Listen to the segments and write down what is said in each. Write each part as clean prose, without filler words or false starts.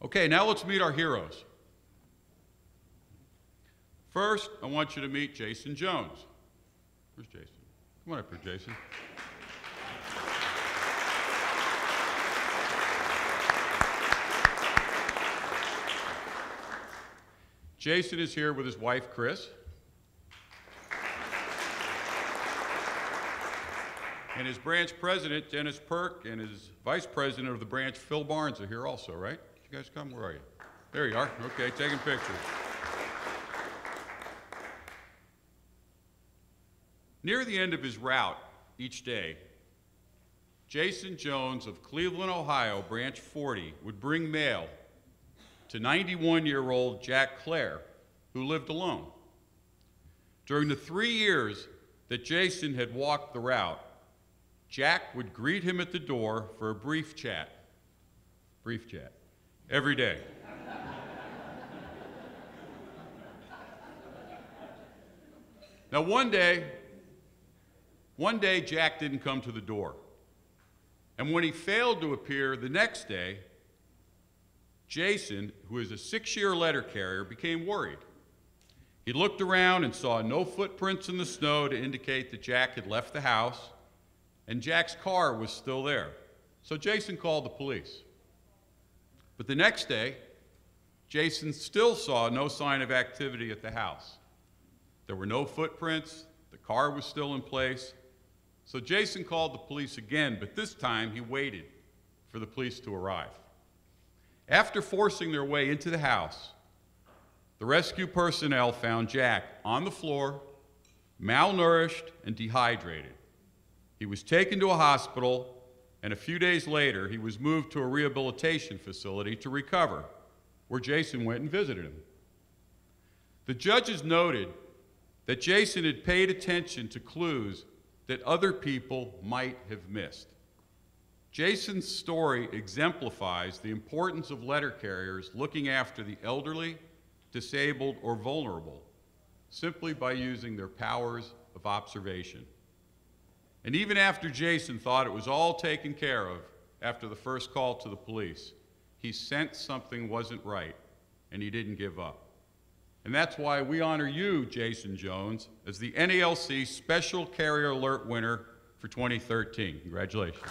Okay, now let's meet our heroes. First, I want you to meet Jason Jones. Where's Jason? Come on up here, Jason. Jason is here with his wife, Chris. And his branch president, Dennis Perk, and his vice president of the branch, Phil Barnes, are here also, right? Did you guys come? Where are you? There you are. Okay, taking pictures. Near the end of his route each day, Jason Jones of Cleveland, Ohio, branch 40, would bring mail to 91-year-old Jack Clare, who lived alone. During the 3 years that Jason had walked the route, Jack would greet him at the door for a brief chat, every day. Now one day Jack didn't come to the door. And when he failed to appear the next day, Jason, who is a 6-year letter carrier, became worried. He looked around and saw no footprints in the snow to indicate that Jack had left the house, and Jack's car was still there. So Jason called the police. But the next day, Jason still saw no sign of activity at the house. There were no footprints, the car was still in place. So Jason called the police again, but this time he waited for the police to arrive. After forcing their way into the house, the rescue personnel found Jack on the floor, malnourished and dehydrated. He was taken to a hospital, and a few days later, he was moved to a rehabilitation facility to recover, where Jason went and visited him. The judges noted that Jason had paid attention to clues that other people might have missed. Jason's story exemplifies the importance of letter carriers looking after the elderly, disabled, or vulnerable, simply by using their powers of observation. And even after Jason thought it was all taken care of after the first call to the police, he sensed something wasn't right, and he didn't give up. And that's why we honor you, Jason Jones, as the NALC Special Carrier Alert winner for 2013. Congratulations.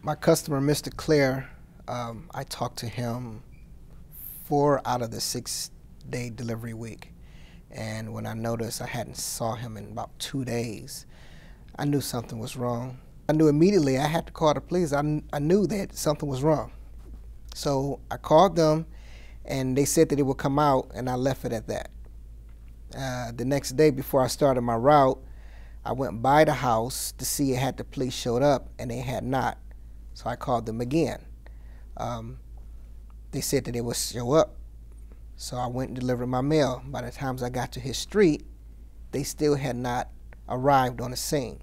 My customer, Mr. Clare, I talked to him 4 out of the 6-day delivery week. And when I noticed I hadn't saw him in about 2 days, I knew something was wrong. I knew immediately I had to call the police. I knew that something was wrong. So I called them, and they said that it would come out, and I left it at that. The next day, before I started my route, I went by the house to see had the police showed up, and they had not. So I called them again. They said that they would show up. So I went and delivered my mail. By the time I got to his street, they still had not arrived on the scene.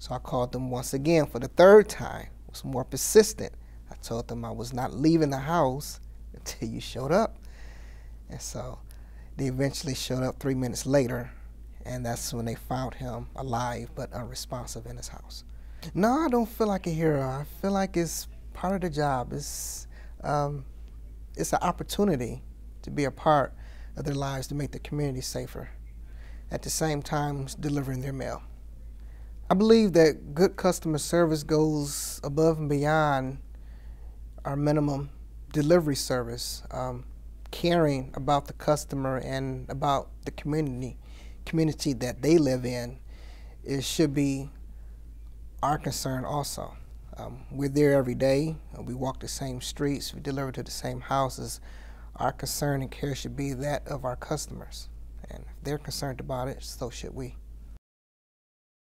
So I called them once again for the 3rd time. I was more persistent. I told them I was not leaving the house until you showed up. And so they eventually showed up 3 minutes later, and that's when they found him alive but unresponsive in his house. No, I don't feel like a hero. I feel like it's part of the job. It's an opportunity to be a part of their lives to make the community safer, at the same time delivering their mail. I believe that good customer service goes above and beyond our minimum delivery service. Caring about the customer and about the community that they live in, it should be our concern also. We're there every day. We walk the same streets. We deliver to the same houses. Our concern and care should be that of our customers. And if they're concerned about it, so should we.